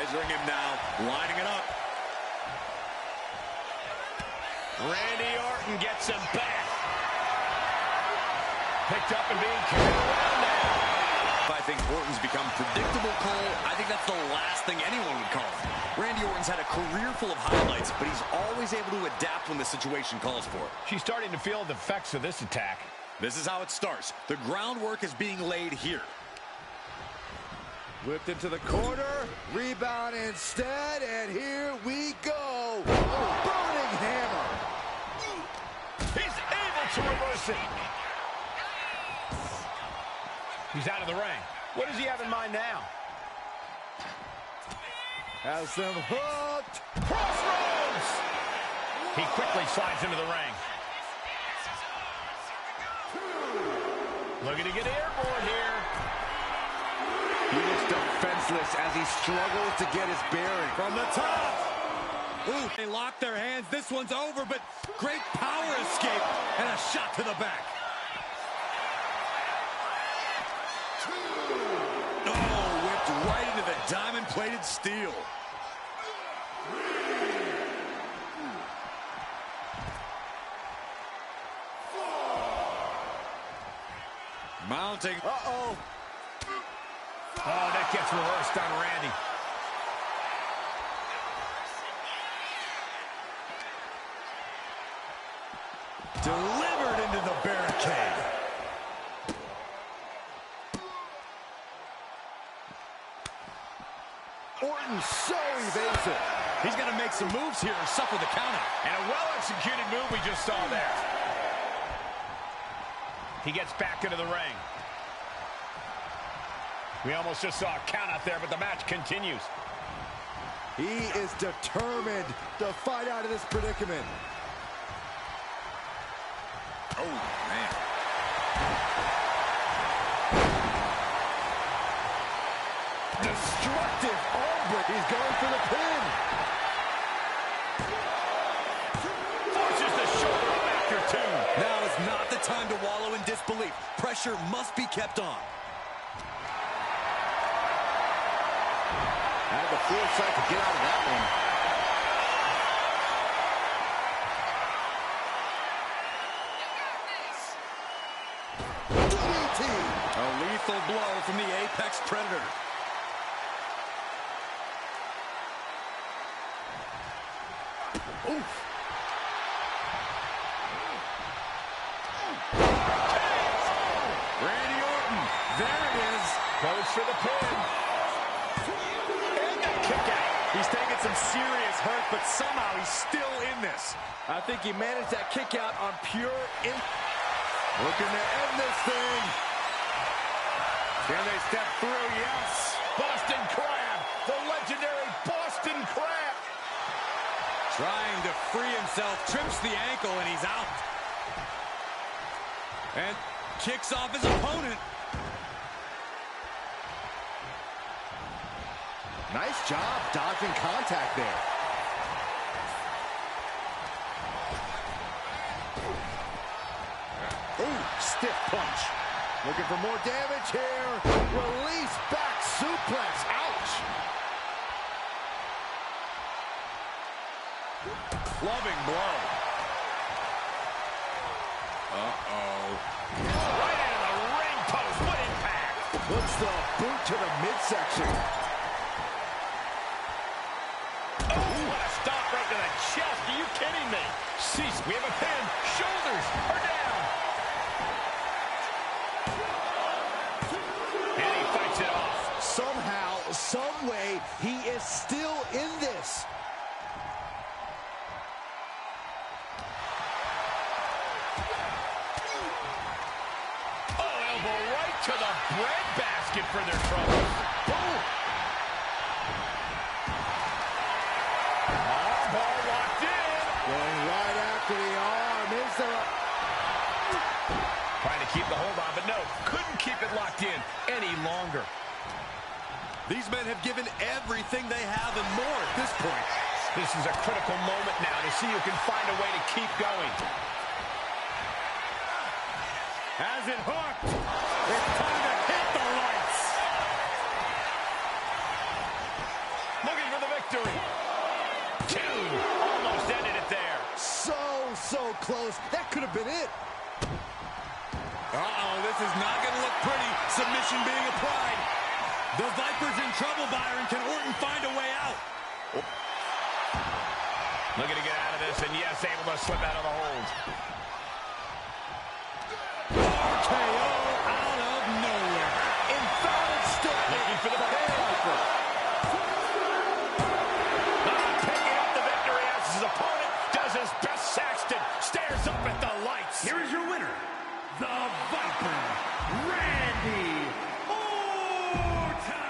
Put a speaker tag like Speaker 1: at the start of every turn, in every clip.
Speaker 1: pressuring him now, lining it up.
Speaker 2: Randy Orton gets him back. Picked up and being carried around now.
Speaker 1: I think Orton's become predictable, Cole. I think that's the last thing anyone would call him. Randy Orton's had a career full of highlights, but he's always able to adapt when the situation calls for it.
Speaker 2: She's starting to feel the effects of this attack.
Speaker 1: This is how it starts. The groundwork is being laid here.
Speaker 3: Whipped into the corner, rebound instead, and here we go. Burning hammer.
Speaker 2: He's able to reverse it. He's out of the ring. What does he have in mind now?
Speaker 3: Has them hooked.
Speaker 2: Crossroads! He quickly slides into the ring. Looking to get airborne here.
Speaker 3: He looks defenseless as he struggles to get his bearing.
Speaker 1: From the top. Ooh, they lock their hands. This one's over, but great power escape and a shot to the back. Oh, whipped right into the diamond-plated steel. Mounting.
Speaker 3: Uh-oh.
Speaker 2: Oh, that gets reversed on Randy.
Speaker 1: Delivered into the barricade.
Speaker 3: Orton so evasive.
Speaker 1: He's going to make some moves here and suffer the countout.
Speaker 2: And a well-executed move we just saw there. He gets back into the ring. We almost just saw a count out there, but the match continues.
Speaker 3: He is determined to fight out of this predicament.
Speaker 1: Oh, man.
Speaker 3: Destructive arm break. He's going for the pin.
Speaker 2: Forces the shoulder up after two.
Speaker 1: Now is not the time to wallow in disbelief. Pressure must be kept on.
Speaker 3: Had the foresight to get out of that one. DDT.
Speaker 1: A lethal blow from the Apex Predator.
Speaker 3: Oof.
Speaker 1: Randy Orton. There it is.
Speaker 2: Goes for the pin. And the kick out.
Speaker 1: He's taking some serious hurt, but somehow he's still in this.
Speaker 3: I think he managed that kick out on pure looking to end this thing.
Speaker 1: Can they step through? Yes.
Speaker 2: Boston Crab. The legendary Boston Crab.
Speaker 1: Trying to free himself. Trips the ankle, and he's out. And kicks off his opponent.
Speaker 3: Nice job dodging contact there. Ooh, stiff punch. Looking for more damage here. Release back suplex. Ouch.
Speaker 1: Clubbing blow. Uh-oh.
Speaker 2: Right into the ring post. What impact.
Speaker 3: Puts the boot to the midsection.
Speaker 2: What a stop right to the chest. Are you kidding me? Cease. We have a pin. Shoulders are down. And he fights it off.
Speaker 3: Somehow, some way, he is still in this.
Speaker 2: Oh, elbow right to the breadbasket for their trouble. Oh. Ball locked in.
Speaker 3: Going right after the arm. Is there a...
Speaker 2: Trying to keep the hold on, but no, couldn't keep it locked in any longer.
Speaker 1: These men have given everything they have and more at this point.
Speaker 2: This is a critical moment now to see who can find a way to keep going.
Speaker 1: Has it hooked. It's time to hit the lights.
Speaker 2: Looking
Speaker 1: is not going to look pretty. Submission being applied. The Viper's in trouble, Byron. Can Orton find a way out?
Speaker 2: Looking to get out of this, and yes, able to slip out of the hold.
Speaker 1: RKO out of nowhere.
Speaker 3: Invalid stick.
Speaker 2: Looking for the pin. Picking up the victory as his opponent does his best. Saxton stares up at the lights.
Speaker 4: Here is your winner, the Viper, Randy Orton.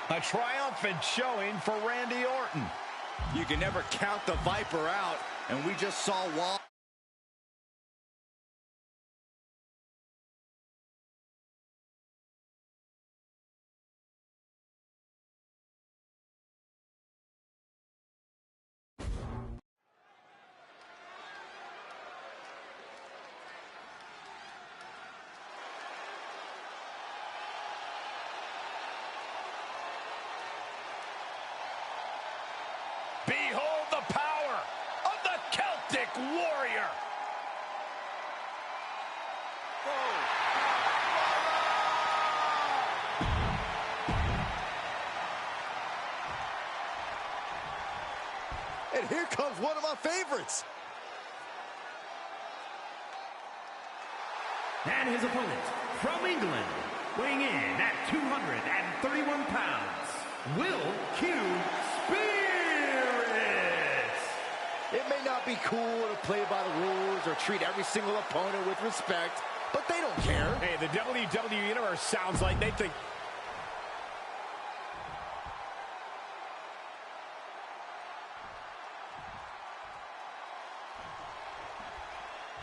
Speaker 2: A triumphant showing for Randy Orton.
Speaker 3: You can never count the Viper out, and we just saw why.
Speaker 2: Behold the power of the Celtic Warrior.
Speaker 3: And here comes one of my favorites.
Speaker 4: And his opponent, from England, weighing in at 231 pounds, Will Q.
Speaker 3: It may not be cool to play by the rules or treat every single opponent with respect, but they don't care.
Speaker 2: Hey, the WWE Universe sounds like they think...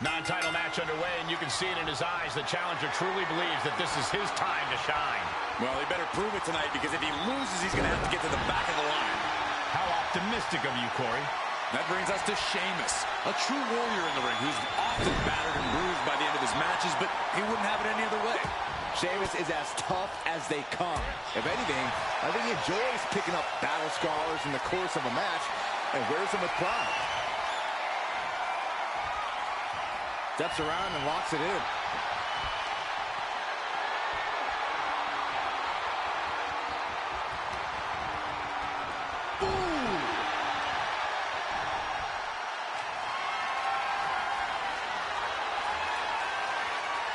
Speaker 2: Non-title match underway, and you can see it in his eyes. The challenger truly believes that this is his time to shine.
Speaker 1: Well, he better prove it tonight, because if he loses, he's going to have to get to the back of the line.
Speaker 2: How optimistic of you, Corey.
Speaker 1: That brings us to Sheamus, a true warrior in the ring who's often battered and bruised by the end of his matches, but he wouldn't have it any other way.
Speaker 3: Sheamus is as tough as they come. If anything, I think he enjoys picking up battle scars in the course of a match and wears them with pride. Steps around and locks it in.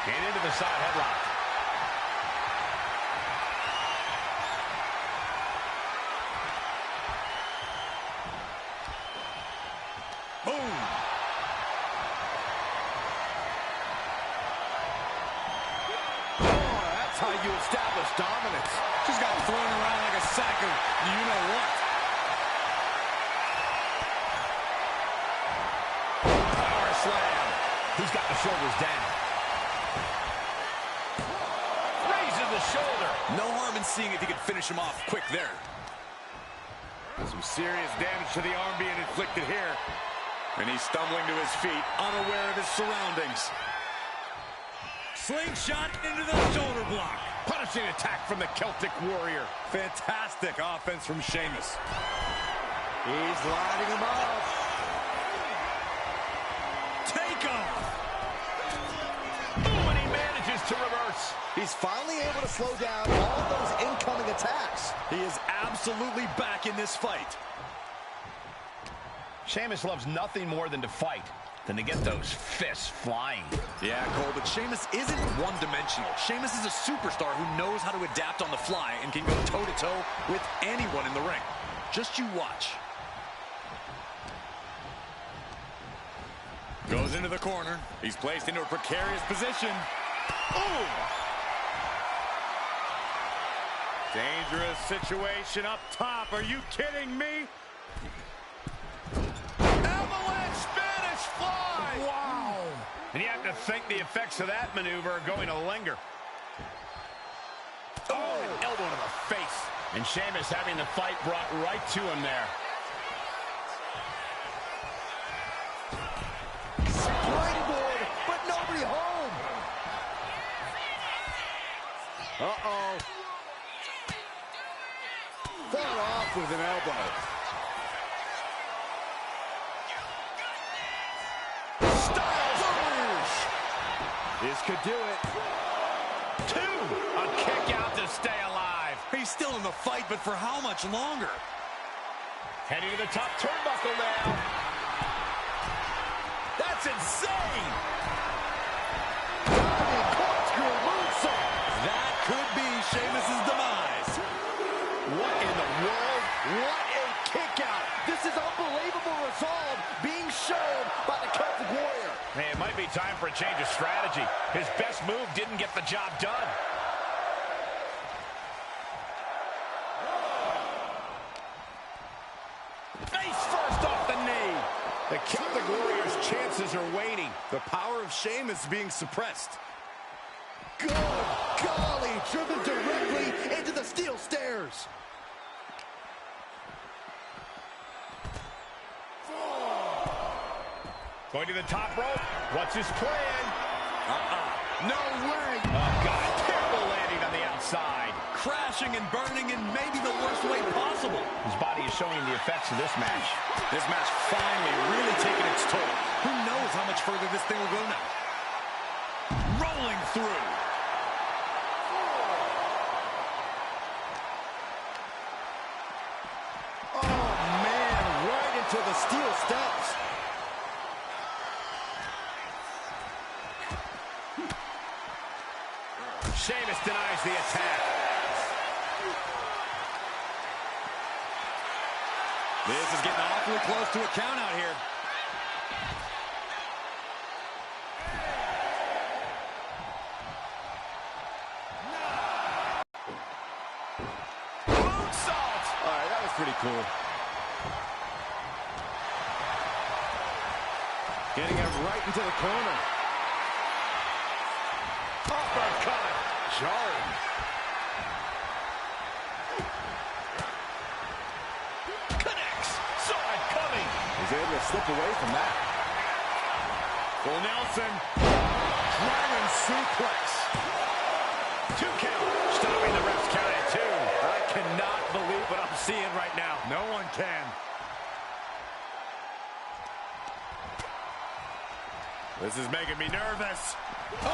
Speaker 2: And into the side headlock.
Speaker 1: Boom!
Speaker 3: That's how you establish dominance.
Speaker 1: Just got thrown around like a sack of you-know-what.
Speaker 2: Power slam. He's got the shoulders down. Raises the shoulder.
Speaker 1: No harm in seeing if he could finish him off quick there.
Speaker 2: Some serious damage to the arm being inflicted here.
Speaker 1: And he's stumbling to his feet, unaware of his surroundings. Slingshot into the shoulder block.
Speaker 2: Punishing attack from the Celtic Warrior.
Speaker 1: Fantastic offense from Sheamus.
Speaker 3: He's lining him up.
Speaker 1: Take off.
Speaker 2: Oh, and he manages to reverse.
Speaker 3: He's finally able to slow down all those incoming attacks.
Speaker 1: He is absolutely back in this fight.
Speaker 2: Sheamus loves nothing more than to fight, than to get those fists flying.
Speaker 1: Yeah, Cole, but Sheamus isn't one-dimensional. Sheamus is a superstar who knows how to adapt on the fly and can go toe-to-toe with anyone in the ring. Just you watch. Goes into the corner. He's placed into a precarious position. Oh! Dangerous situation up top. Are you kidding me?
Speaker 2: Avalanche Spanish fly!
Speaker 1: Wow!
Speaker 2: And you have to think the effects of that maneuver are going to linger. Oh, an elbow to the face. And Sheamus having the fight brought right to him there.
Speaker 3: Springboard, but nobody home. Uh-oh. Far off with an elbow.
Speaker 2: Styles push.
Speaker 3: This could do it.
Speaker 2: to stay alive.
Speaker 1: He's still in the fight, but for how much longer?
Speaker 2: Heading to the top turnbuckle now. That's insane.
Speaker 3: Diving corkscrew moonsault.
Speaker 1: That could be Sheamus's demise.
Speaker 2: What in the world?
Speaker 3: What a kick out. This is unbelievable resolve being shown by the Celtic Warrior.
Speaker 2: Man, it might be time for a change of strategy. His best move didn't get the job done. Face first off the knee.
Speaker 3: The Celtic Warrior's chances are waning.
Speaker 1: The power of Sheamus being suppressed.
Speaker 3: Good golly, driven directly into the steel stairs.
Speaker 2: Going to the top rope. What's his plan?
Speaker 1: No way.
Speaker 2: Oh, God. Terrible landing on the outside.
Speaker 1: Crashing and burning in maybe the worst way possible.
Speaker 2: His body is showing the effects of this match.
Speaker 1: This match finally really taking its toll. Who knows how much further this thing will go now? Rolling through.
Speaker 3: Oh, man, right into the steel steps.
Speaker 2: Sheamus denies the attack.
Speaker 1: This is getting awfully close to a count out here.
Speaker 2: Moonsault!
Speaker 3: All right, that was pretty cool.
Speaker 1: Getting him right into the corner.
Speaker 2: Uppercut.
Speaker 1: Jarring.
Speaker 2: Connects. Saw it coming.
Speaker 3: He's able to slip away from that.
Speaker 1: Full Nelson. Dragon suplex.
Speaker 2: 2 count. Stopping the ref's count at 2. I cannot believe what I'm seeing right now.
Speaker 1: No one can. This is making me nervous.
Speaker 2: Oh!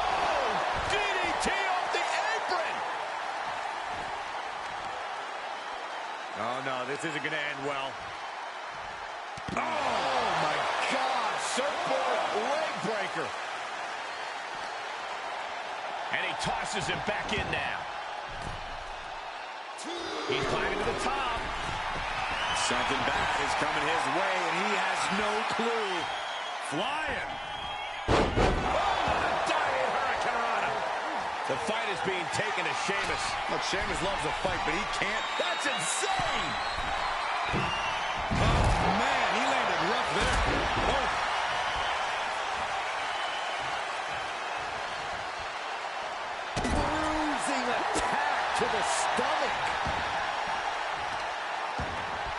Speaker 2: DDT off the apron!
Speaker 1: Oh, no, this isn't going to end well.
Speaker 3: Oh, my God. Surfboard leg breaker.
Speaker 2: And he tosses him back in now. He's climbing to the top.
Speaker 1: Something bad is coming his way, and he has no clue. Flying.
Speaker 2: The fight is being taken to Sheamus.
Speaker 1: Look, Sheamus loves a fight, but he can't.
Speaker 2: That's insane!
Speaker 1: Oh, man, he landed rough there. Oh.
Speaker 3: Bruising attack to the stomach.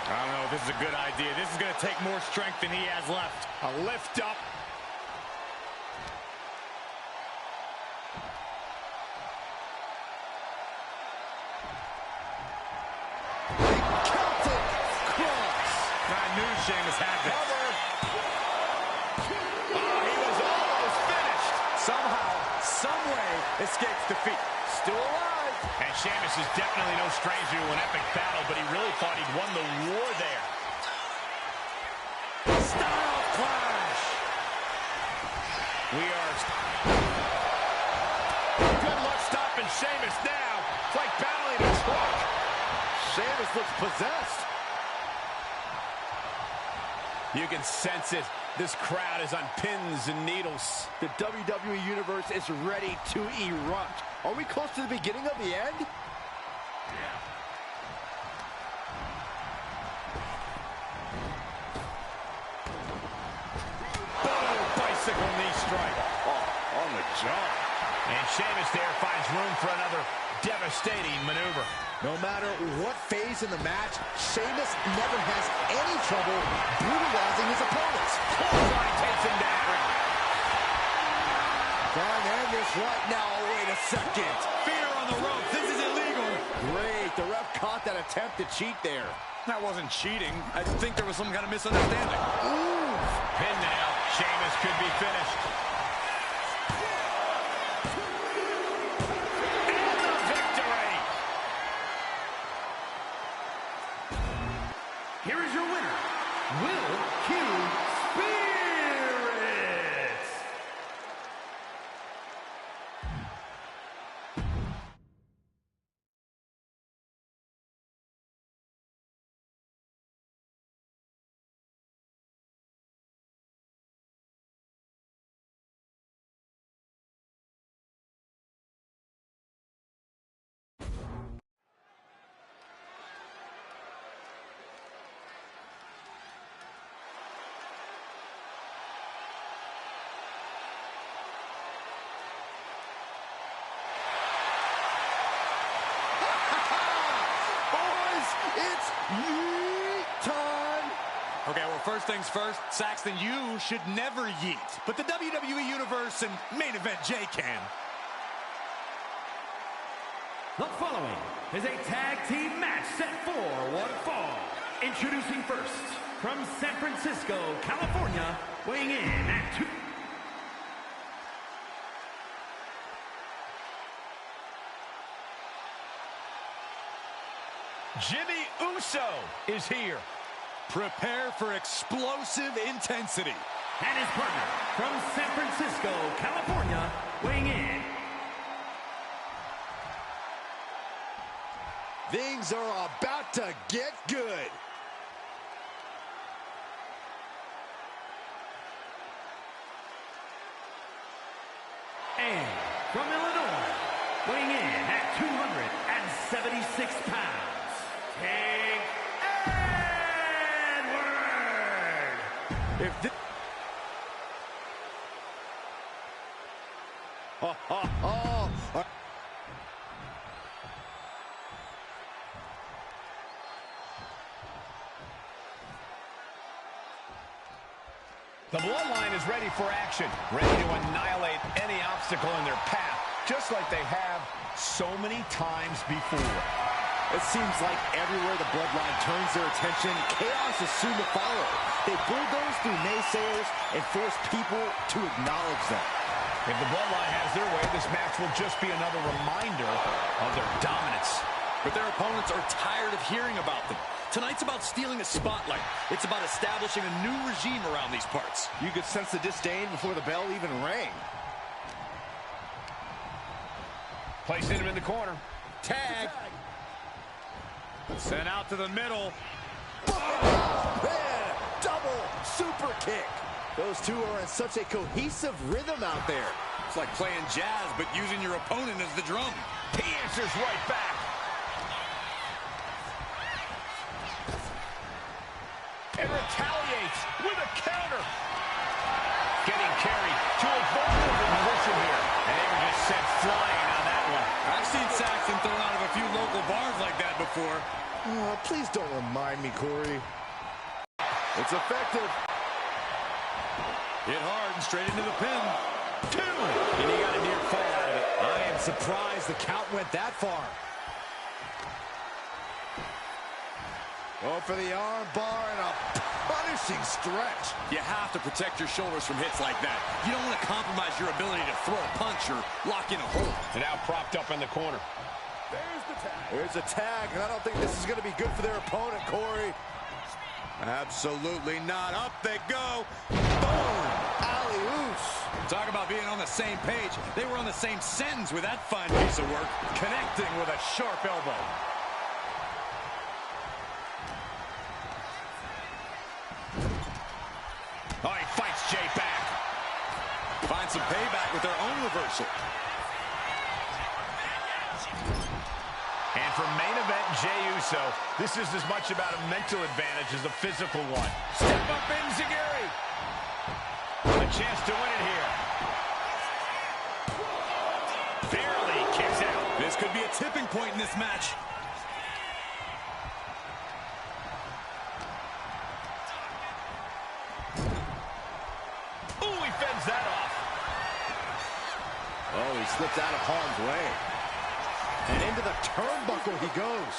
Speaker 1: I don't know if this is a good idea. This is going to take more strength than he has left.
Speaker 2: A lift up.
Speaker 1: Sheamus had this.
Speaker 2: Oh, he was almost finished.
Speaker 1: Somehow, someway, escapes defeat.
Speaker 3: Still alive.
Speaker 2: And Sheamus is definitely no stranger to an epic battle, but he really thought he'd won the war there.
Speaker 1: Style clash.
Speaker 2: We are... Good luck stopping Sheamus now. It's like battling a truck.
Speaker 3: Sheamus looks possessed.
Speaker 2: You can sense it. This crowd is on pins and needles.
Speaker 3: The WWE Universe is ready to erupt. Are we close to the beginning of the end?
Speaker 2: Boom! Bicycle knee strike.
Speaker 1: Oh, on the jaw.
Speaker 2: And Sheamus there finds room for another devastating maneuver.
Speaker 3: No matter what phase in the match, Sheamus never has any trouble brutalizing his opponents.
Speaker 2: Clothesline takes him down.
Speaker 3: Trying to end this right now. Oh, wait a second.
Speaker 1: Fear on the ropes. This is illegal.
Speaker 3: Great. The ref caught that attempt to cheat there.
Speaker 1: That wasn't cheating. I think there was some kind of misunderstanding.
Speaker 3: Ooh.
Speaker 2: Pin now. Sheamus could be finished.
Speaker 4: here is your winner, Will Q. Spirits.
Speaker 3: It's yeet time!
Speaker 1: Okay, well, first things first, Saxton, you should never yeet. But the WWE Universe and main event Jay can.
Speaker 4: The following is a tag team match set for one fall. Introducing first, from San Francisco, California, weighing in at 2...
Speaker 2: Jimmy Uso is here.
Speaker 1: Prepare for explosive intensity.
Speaker 4: And his partner, from San Francisco, California, weighing in.
Speaker 3: Things are about to get good.
Speaker 4: And from Illinois, weighing in at 276 pounds, Tank Edward.
Speaker 3: If this...
Speaker 2: The Bloodline is ready for action, ready to annihilate any obstacle in their path, just like they have so many times before.
Speaker 3: It seems like everywhere the Bloodline turns their attention, chaos is soon to follow. They bulldoze through naysayers and force people to acknowledge them.
Speaker 2: If the Bloodline has their way, this match will just be another reminder of their dominance.
Speaker 1: But their opponents are tired of hearing about them. Tonight's about stealing a spotlight. It's about establishing a new regime around these parts.
Speaker 3: You could sense the disdain before the bell even rang.
Speaker 2: Placing him in the corner.
Speaker 1: Tag. Sent out to the middle.
Speaker 3: Oh, man, double super kick. Those two are in such a cohesive rhythm out there.
Speaker 1: It's like playing jazz, but using your opponent as the drum.
Speaker 2: He answers right back. And retaliates with a counter. Getting carried to a vulnerable position here. And they were just sent flying on that one.
Speaker 1: I've seen Saxton thrown out of a few local bars like that before.
Speaker 3: Oh, please don't remind me, Corey. It's effective.
Speaker 1: Hit hard and straight into the pin.
Speaker 2: 2. And he got a near fall out of it.
Speaker 3: I am surprised the count went that far. Go for the arm bar and a punishing stretch.
Speaker 1: You have to protect your shoulders from hits like that. You don't want to compromise your ability to throw a punch or lock in a hold.
Speaker 2: And now propped up in the corner.
Speaker 3: There's the tag. There's a tag, and I don't think this is going to be good for their opponent, Corey.
Speaker 1: Absolutely not. Up they go.
Speaker 3: Boom! Alley-oops.
Speaker 1: Talk about being on the same page. They were on the same sentence with that fine piece of work. Connecting with a sharp elbow.
Speaker 2: Oh, he fights Jay back.
Speaker 1: Find some payback with their own reversal.
Speaker 2: And for main event Jey Uso, this is as much about a mental advantage as a physical one. Step up Enziguri. A chance to win it here. Barely kicks out.
Speaker 1: This could be a tipping point in this match.
Speaker 2: Ooh, he fends that off.
Speaker 3: Oh, he slipped out of harm's way. And into the turnbuckle he goes.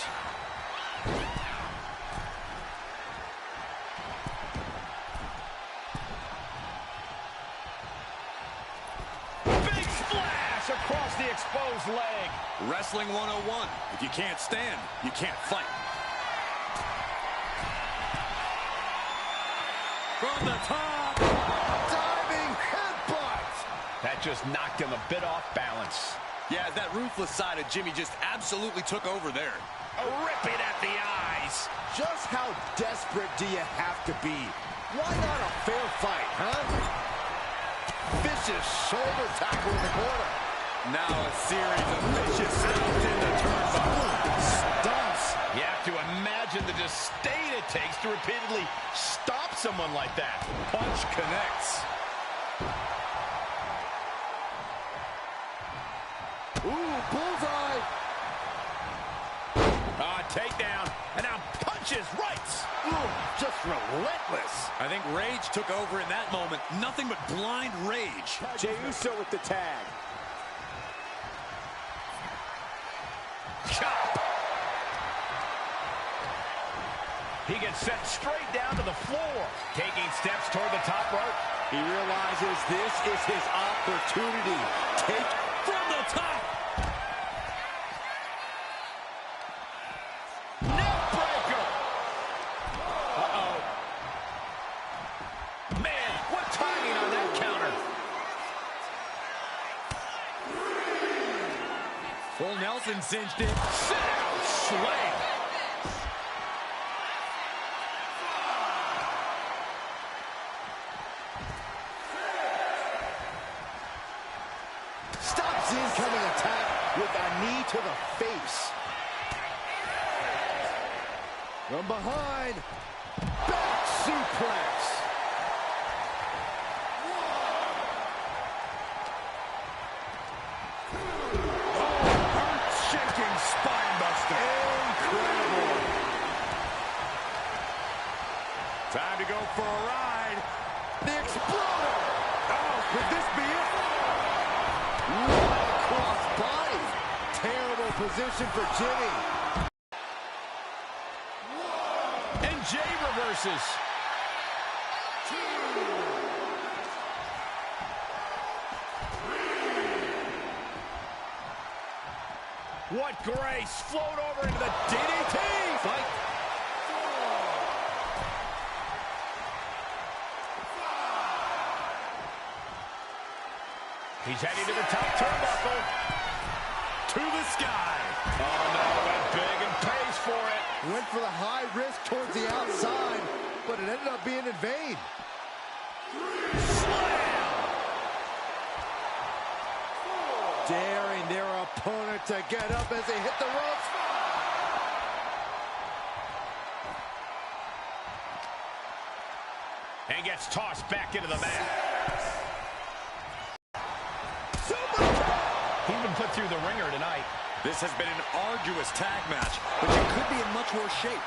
Speaker 2: Big splash across the exposed leg.
Speaker 1: Wrestling 101. If you can't stand, you can't fight. from the top.
Speaker 3: Diving headbutt.
Speaker 2: That just knocked him a bit off balance.
Speaker 1: Yeah, that ruthless side of Jimmy just absolutely took over there.
Speaker 2: Ripping at the eyes.
Speaker 3: Just how desperate do you have to be? Why not a fair fight, huh? Vicious shoulder tackle in the corner.
Speaker 1: Now a series of vicious stomps in the turnbuckle.
Speaker 3: Stomps.
Speaker 2: You have to imagine the disdain it takes to repeatedly stop someone like that.
Speaker 1: Punch connects.
Speaker 3: Ooh, bullseye.
Speaker 2: Takedown, and now punches rights.
Speaker 3: Ooh, just relentless.
Speaker 1: I think rage took over in that moment. Nothing but blind rage.
Speaker 3: Jey Uso with the tag.
Speaker 2: Chop. He gets sent straight down to the floor. Taking steps toward the top rope.
Speaker 3: He realizes this is his opportunity. Take
Speaker 1: From the top.
Speaker 2: Neckbreaker. Uh-oh. Man, what timing on that counter.
Speaker 1: Full Nelson cinched it.
Speaker 2: Sit out, slam.
Speaker 3: stops the incoming attack with a knee to the face. From behind, back suplex.
Speaker 2: Oh, earth-shaking spine buster.
Speaker 3: Incredible.
Speaker 2: Time to go for a ride.
Speaker 3: The Exploder.
Speaker 2: Oh, could this be it?
Speaker 3: Cross body. Terrible position for Jimmy.
Speaker 2: And Jey reverses. What grace! Float over into the DDT!
Speaker 1: Fight.
Speaker 2: He's heading to the top turnbuckle.
Speaker 1: To the sky.
Speaker 2: Oh no, went big and pays for it.
Speaker 3: Went for the high risk towards the outside, but it ended up being in vain.
Speaker 2: Slam!
Speaker 3: Daring their opponent to get up as they hit the ropes.
Speaker 2: And gets tossed back into the mat. He's been put through the ringer tonight.
Speaker 1: This has been an arduous tag match, but you could be in much worse shape.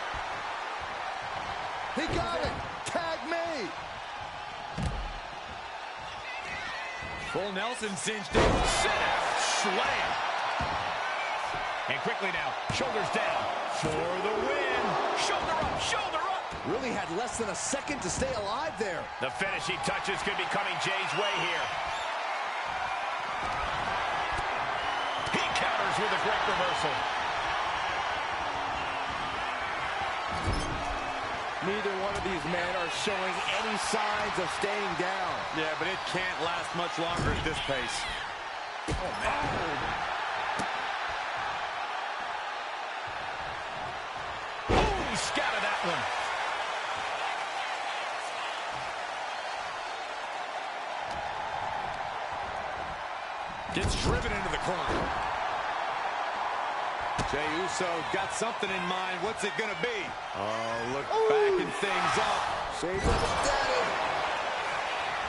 Speaker 3: He got it. Tag made.
Speaker 1: Full Nelson cinched it.
Speaker 2: Sit out. Slam. And quickly now, shoulders down for the win. Shoulder up, shoulder up.
Speaker 3: Really had less than a second to stay alive there.
Speaker 2: The finishing touches could be coming Jey's way here. He counters with a great reversal.
Speaker 3: Neither one of these men are showing any signs of staying down.
Speaker 1: Yeah, but it can't last much longer at this pace.
Speaker 2: Oh, man. Oh, he scattered that one.
Speaker 1: Gets driven into the corner. Jey Uso got something in mind. What's it going to be? Oh, look, backing things up.
Speaker 3: Shades of the daddy.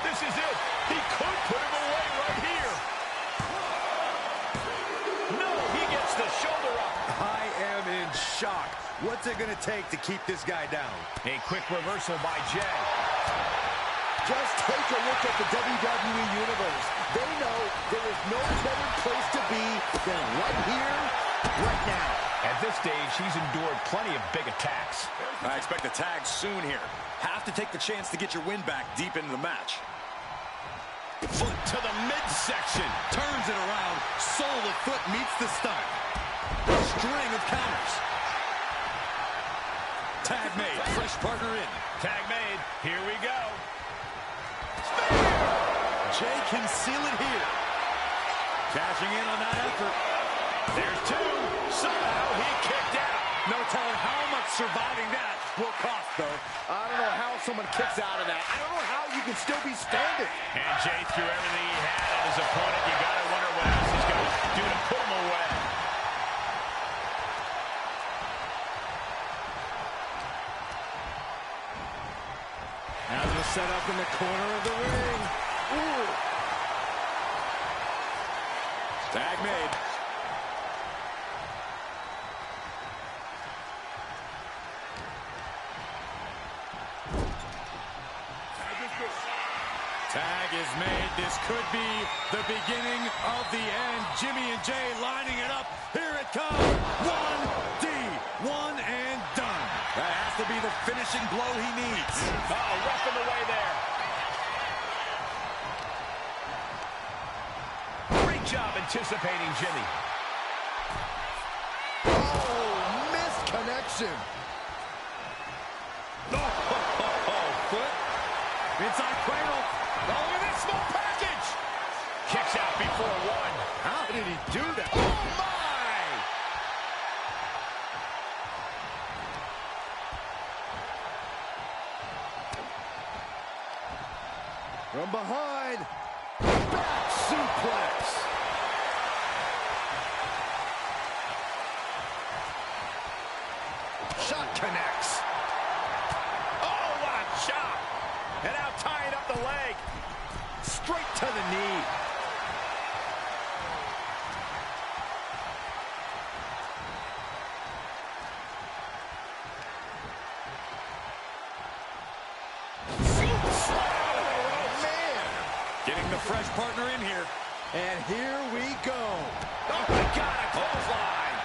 Speaker 2: This is it. He could put him away right here. No, he gets the shoulder up.
Speaker 1: I am in shock. What's it going to take to keep this guy down?
Speaker 2: A quick reversal by Jey.
Speaker 3: Just take a look at the WWE Universe. They know there is no better place to be than right here, right now.
Speaker 2: At this stage, he's endured plenty of big attacks.
Speaker 1: I expect a tag soon here. Have to take the chance to get your win back deep into the match.
Speaker 2: Foot to the midsection.
Speaker 1: Turns it around. Sole of foot meets the stomach. A string of counters. Tag made. Fresh partner in.
Speaker 2: Tag made. Here we go.
Speaker 1: Jay can seal it here. Cashing in on that effort.
Speaker 2: There's two. Somehow he kicked out.
Speaker 1: No telling how much surviving that will cost, though.
Speaker 3: I don't know how someone kicks out of that. I don't know how you can still be standing.
Speaker 2: And Jay threw everything he had at his opponent. You got to wonder what else he's going to do to put him away.
Speaker 3: Now they're set up in the corner of the ring. Ooh.
Speaker 1: Tag made. Tag is made. This could be the beginning of the end. Jimmy and Jay lining it up. Here it comes. 1D. One and done. That has to be the finishing blow he needs.
Speaker 2: Oh, rough in the way there. Great job anticipating Jimmy.
Speaker 3: Oh, missed connection.
Speaker 1: Foot. Inside cradle.
Speaker 2: Oh, look at this small package. Kicks out before one.
Speaker 3: How did he do that?
Speaker 2: Oh, my.
Speaker 3: From behind. Back suplex. Shot connects.
Speaker 2: Oh, what a shot. And now tying up the leg.
Speaker 3: Straight to the knee.
Speaker 1: Getting the fresh partner in here.
Speaker 3: And here we go.
Speaker 2: Oh, my God, a clothesline.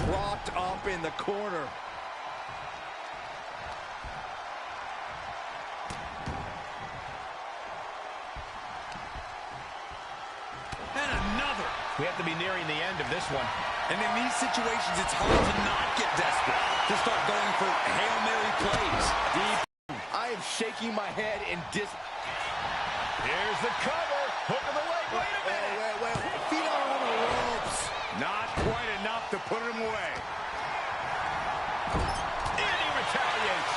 Speaker 3: Propped up in the corner.
Speaker 1: And another.
Speaker 2: We have to be nearing the end of this one.
Speaker 1: And in these situations, it's hard to not get desperate, to start going for Hail Mary plays. Deep.
Speaker 3: I am shaking my head in
Speaker 2: Here's the cover. Hook of the leg. Wait a minute.
Speaker 3: Wait. Feet are on the ropes.
Speaker 1: Not quite enough to put him away.
Speaker 2: And he retaliates.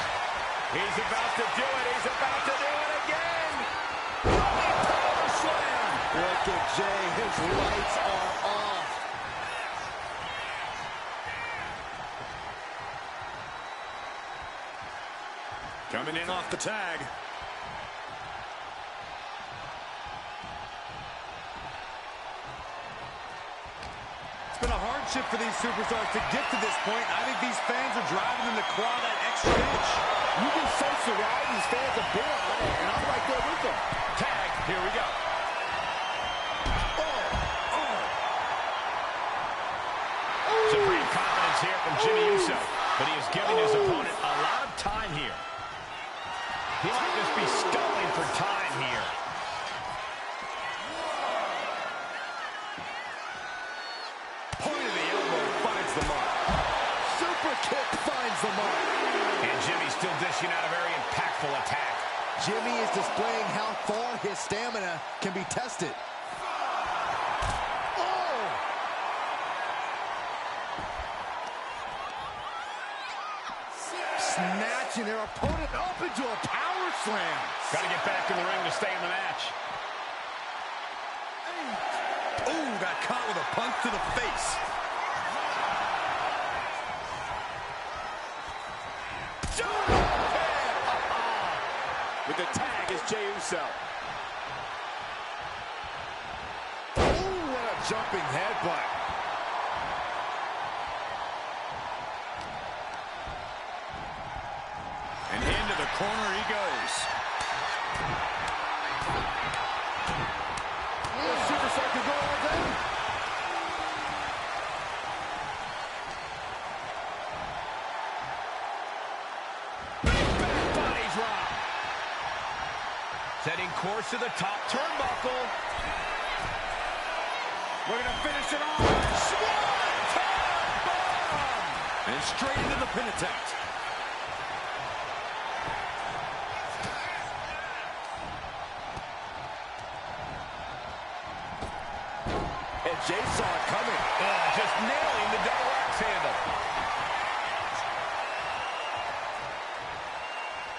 Speaker 2: He's about to do it. He's about to do it again. Running power slam.
Speaker 3: Look at Jay. His lights are off.
Speaker 1: Coming in off the tag. It's been a hardship for these superstars to get to this point. I think these fans are driving them to claw that extra inch.
Speaker 3: You can sense the ride these fans have been on it, and I'm right there with them.
Speaker 2: Tag. Here we go. Supreme confidence here from Jimmy Uso, but he is giving his opponent a lot of time here. He might just be stalling for time here.
Speaker 1: Point of the elbow finds the mark.
Speaker 3: Super kick finds the mark.
Speaker 2: And Jimmy's still dishing out a very impactful attack.
Speaker 3: Jimmy is displaying how far his stamina can be tested. Snatching their opponent up into a power slam.
Speaker 2: Got to get back in the ring to stay in the match.
Speaker 1: Ooh, got caught with a punch to the face.
Speaker 2: With the tag is Jey Uso.
Speaker 3: Ooh, what a jumping headbutt.
Speaker 1: And into the corner he goes.
Speaker 3: Superstar can go all day.
Speaker 2: Back body drop. Setting course to the top turnbuckle.
Speaker 1: We're going to finish takes it on. Swanton bomb! And straight into the pin attempt.
Speaker 3: And Jay saw it coming.
Speaker 2: Just nailing the double axe handle.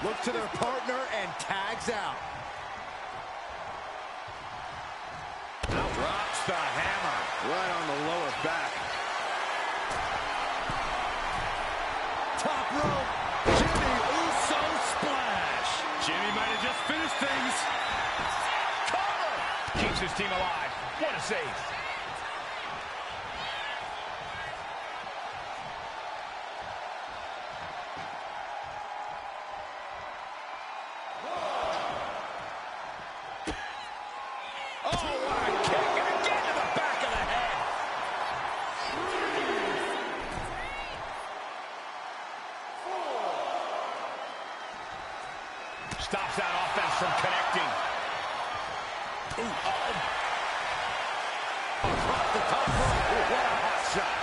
Speaker 3: Look to their partner and tags out.
Speaker 1: Drops the hammer right on the lower back. Top rope. Jimmy Uso splash. Jimmy might have just finished things.
Speaker 2: Cover! Keeps his team alive. What a save. Stops that offense from connecting.
Speaker 1: Across the top rope. What a hot shot.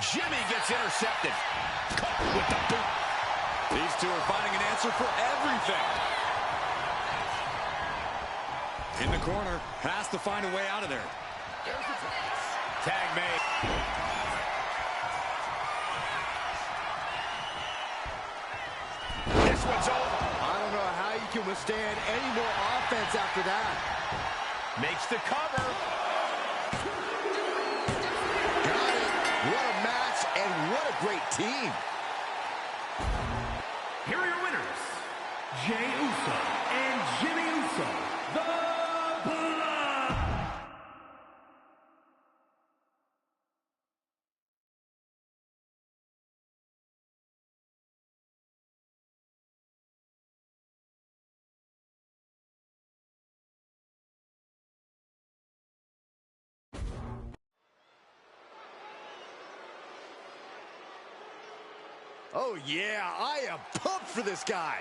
Speaker 2: Jimmy gets intercepted. Caught with the boot.
Speaker 1: These two are finding an answer for everything. In the corner. Has to find a way out of there.
Speaker 2: Tag made. This one's over.
Speaker 3: I don't know how you can withstand any more offense after that.
Speaker 2: Makes the cover.
Speaker 3: Got it. What a match and what a great team.
Speaker 4: Here are your winners, Jey Uso and Jimmy Uso, the Blood.
Speaker 3: Oh, yeah, I am pumped for this guy.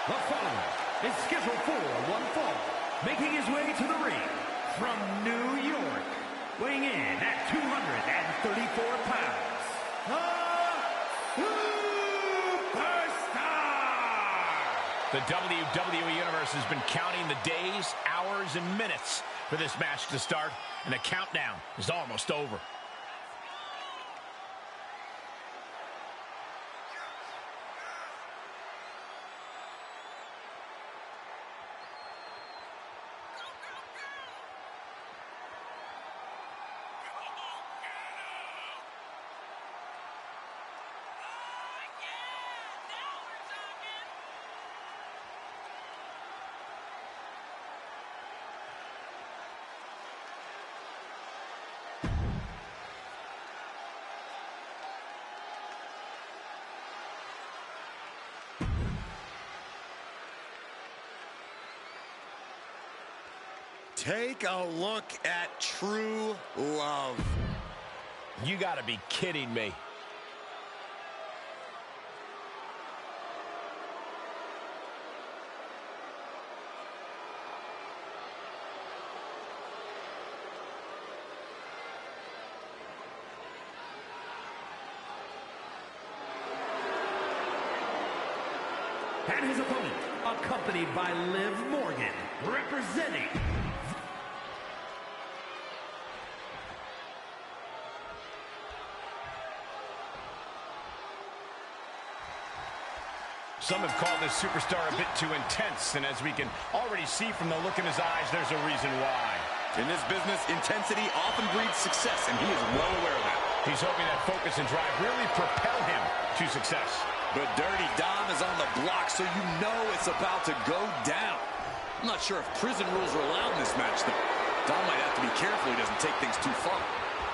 Speaker 4: The following is scheduled for one fall, making his way to the ring from New York, weighing in at 234 pounds,
Speaker 2: The WWE Universe has been counting the days, hours, and minutes for this match to start, and the countdown is almost over.
Speaker 1: Take a look at true love.
Speaker 2: You gotta be kidding me.
Speaker 4: And his opponent, accompanied by Liv Morgan, representing...
Speaker 2: Some have called this superstar a bit too intense, and as we can already see from the look in his eyes, there's a reason why.
Speaker 1: In this business, intensity often breeds success, and he is well aware of that.
Speaker 2: He's hoping that focus and drive really propel him to success.
Speaker 1: But Dirty Dom is on the block, so you know it's about to go down. I'm not sure if prison rules are allowed in this match, though. Dom might have to be careful he doesn't take things too far.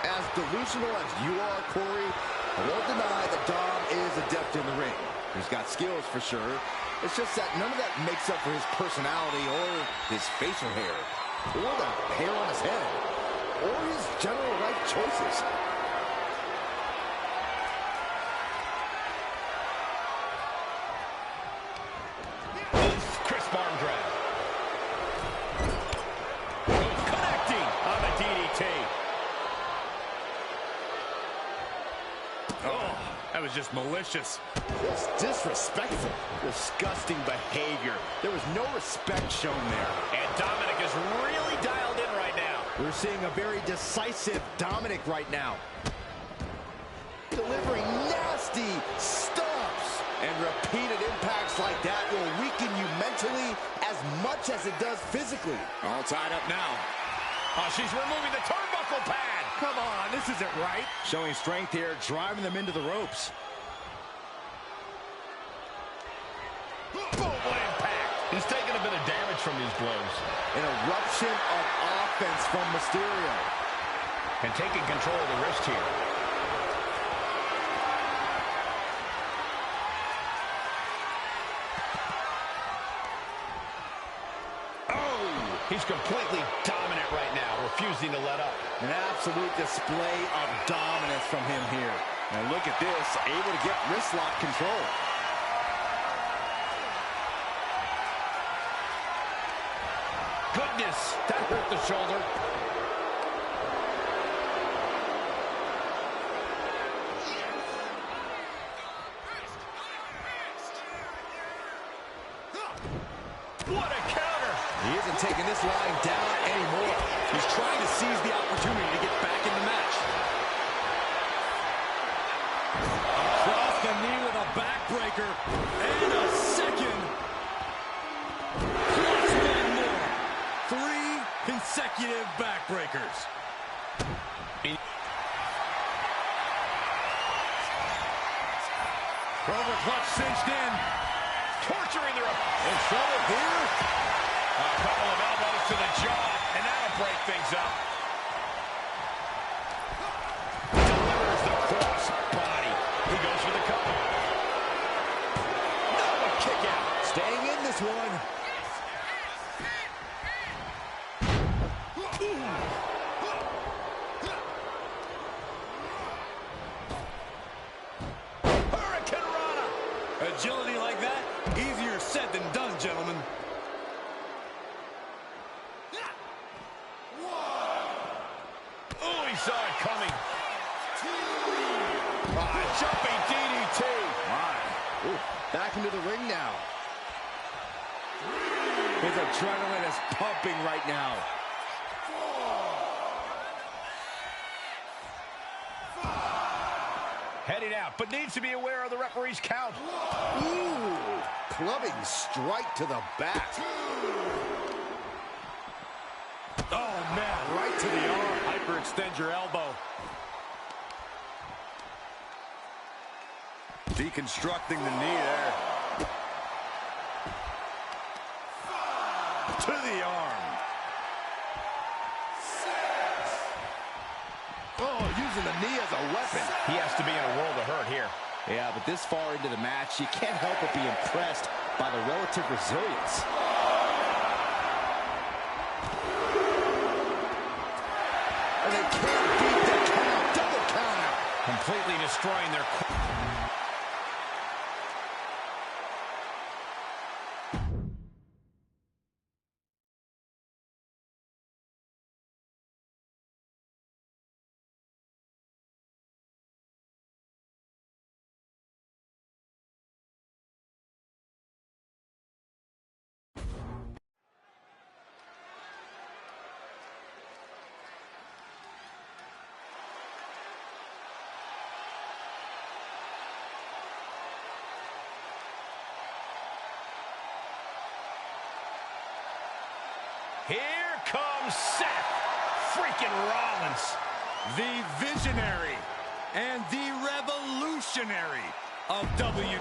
Speaker 3: As delusional as you are, Corey, I won't deny that Dom is adept in the ring. He's got skills for sure. It's just that none of that makes up for his personality or his facial hair, or the hair on his head, or his general life choices.
Speaker 2: Crisp arm drag. Connecting on the DDT.
Speaker 1: Oh, that was just malicious.
Speaker 3: Just disrespectful. Disgusting behavior. There was no respect shown there.
Speaker 2: And Dominic is really dialed in right now.
Speaker 3: We're seeing a very decisive Dominic right now. Delivering nasty stomps. And repeated impacts like that will weaken you mentally as much as it does physically.
Speaker 1: All tied up now.
Speaker 2: Oh, she's removing the turnbuckle pad.
Speaker 3: Come on, this isn't right. Showing strength here, driving them into the ropes.
Speaker 2: Boom, what impact. He's taking a bit of damage from these blows.
Speaker 3: An eruption of offense from Mysterio.
Speaker 2: And taking control of the wrist here. He's completely dominant right now, refusing to let up.
Speaker 3: An absolute display of dominance from him here. And look at this, able to get wrist lock control.
Speaker 2: Goodness, that hurt the shoulder. What a counter!
Speaker 3: He isn't taking this line down anymore. He's trying to seize the opportunity to get back in the match.
Speaker 1: Across the knee with a backbreaker. And a second. Plus one more. 3 consecutive backbreakers. Cobra clutch cinched in.
Speaker 2: Torturing their
Speaker 3: In trouble here.
Speaker 2: A couple of elbows to the jaw, and that'll break things up. Delivers the cross body. He goes for the cover. No, a kick out.
Speaker 3: Staying in this one.
Speaker 2: Hurricane Rana.
Speaker 1: Agility like that, easier said than done, gentlemen.
Speaker 2: Oh, he saw it coming. Jumping DDT.
Speaker 3: Ooh, back into the ring now. His adrenaline is pumping right now.
Speaker 2: Heading out, but needs to be aware of the referee's count.
Speaker 3: Ooh, clubbing strike to the back.
Speaker 1: Oh, man, right to the arm. Hyperextend your elbow. Deconstructing the knee there. To the arm.
Speaker 3: Oh, using the knee as a weapon.
Speaker 2: He has to be in a world of hurt here.
Speaker 3: Yeah, but this far into the match, you can't help but be impressed by the relative resilience. And they can't beat the count. Double counter.
Speaker 2: Completely destroying their... Here comes Seth freaking Rollins.
Speaker 1: The visionary and the revolutionary of W.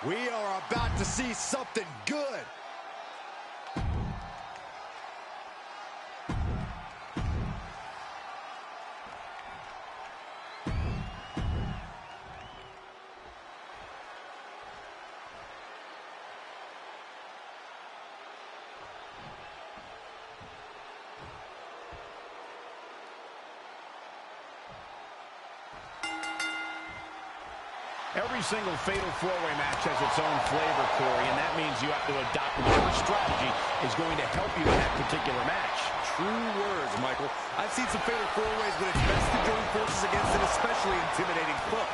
Speaker 3: We are about to see something good.
Speaker 2: Every single fatal four-way match has its own flavor, Corey, and that means you have to adopt whatever strategy is going to help you in that particular match.
Speaker 3: True words, Michael. I've seen some fatal four-ways when it's best to join forces against an especially intimidating foe.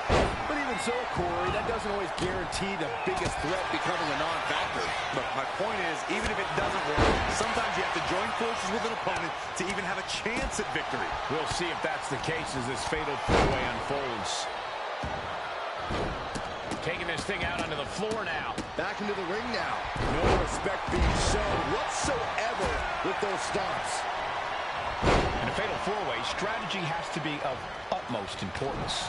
Speaker 3: But even so, Corey, that doesn't always guarantee the biggest threat becoming a non-factor. Look, my point is, even if it doesn't work, sometimes you have to join forces with an opponent to even have a chance at victory.
Speaker 2: We'll see if that's the case as this fatal four-way unfolds. Taking this thing out onto the floor now.
Speaker 3: Back into the ring now. No respect being shown whatsoever with those stomps.
Speaker 2: In a fatal four-way, strategy has to be of utmost importance.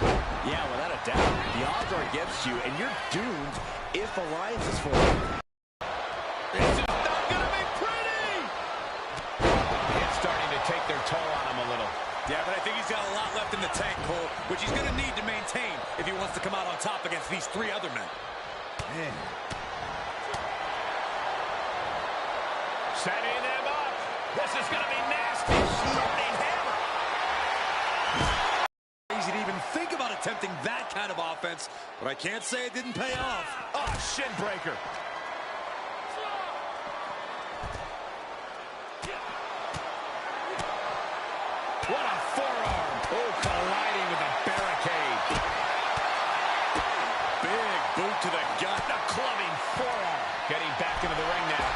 Speaker 3: Yeah, without a doubt. The odds are against you, and you're doomed if alliance is formed.
Speaker 2: This is not going to be pretty! It's starting to take their toll on him a little.
Speaker 1: Yeah, but I think he's got a lot left in the tank, Cole, which he's going to need to maintain if he wants to come out on top against these three other men.
Speaker 3: Man.
Speaker 2: Setting them up. This is going to be nasty. Starting hammer.
Speaker 1: Easy to even think about attempting that kind of offense, but I can't say it didn't pay off.
Speaker 2: Oh, shin breaker. What a forearm. Oh, colliding with a barricade.
Speaker 1: Big boot to the gut.
Speaker 2: A clubbing forearm. Getting back into the ring now.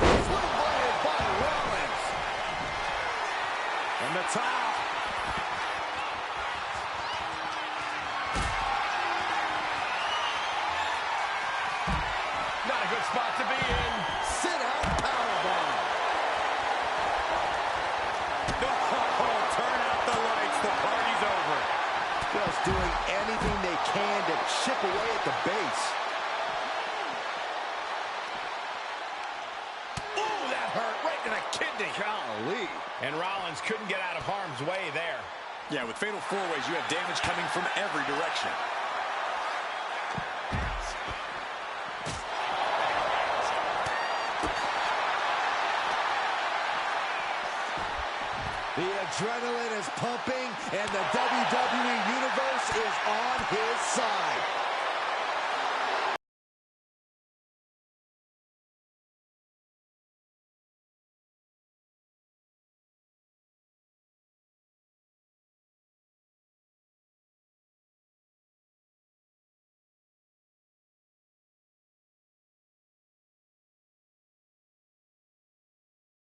Speaker 3: Swing-bladed by Rollins.
Speaker 1: From the top.
Speaker 2: Not a good spot to be in.
Speaker 3: Sit-out powerbomb.
Speaker 1: Oh, turn out the lights. The party's over.
Speaker 3: Just doing anything they can to chip away at the base.
Speaker 2: Ooh, that hurt right to the kidney.
Speaker 3: Golly.
Speaker 2: And Rollins couldn't get out of harm's way there.
Speaker 1: Yeah, with fatal four-ways, you have damage coming from every direction.
Speaker 3: The adrenaline is pumping, and the WWE Universe is on his side.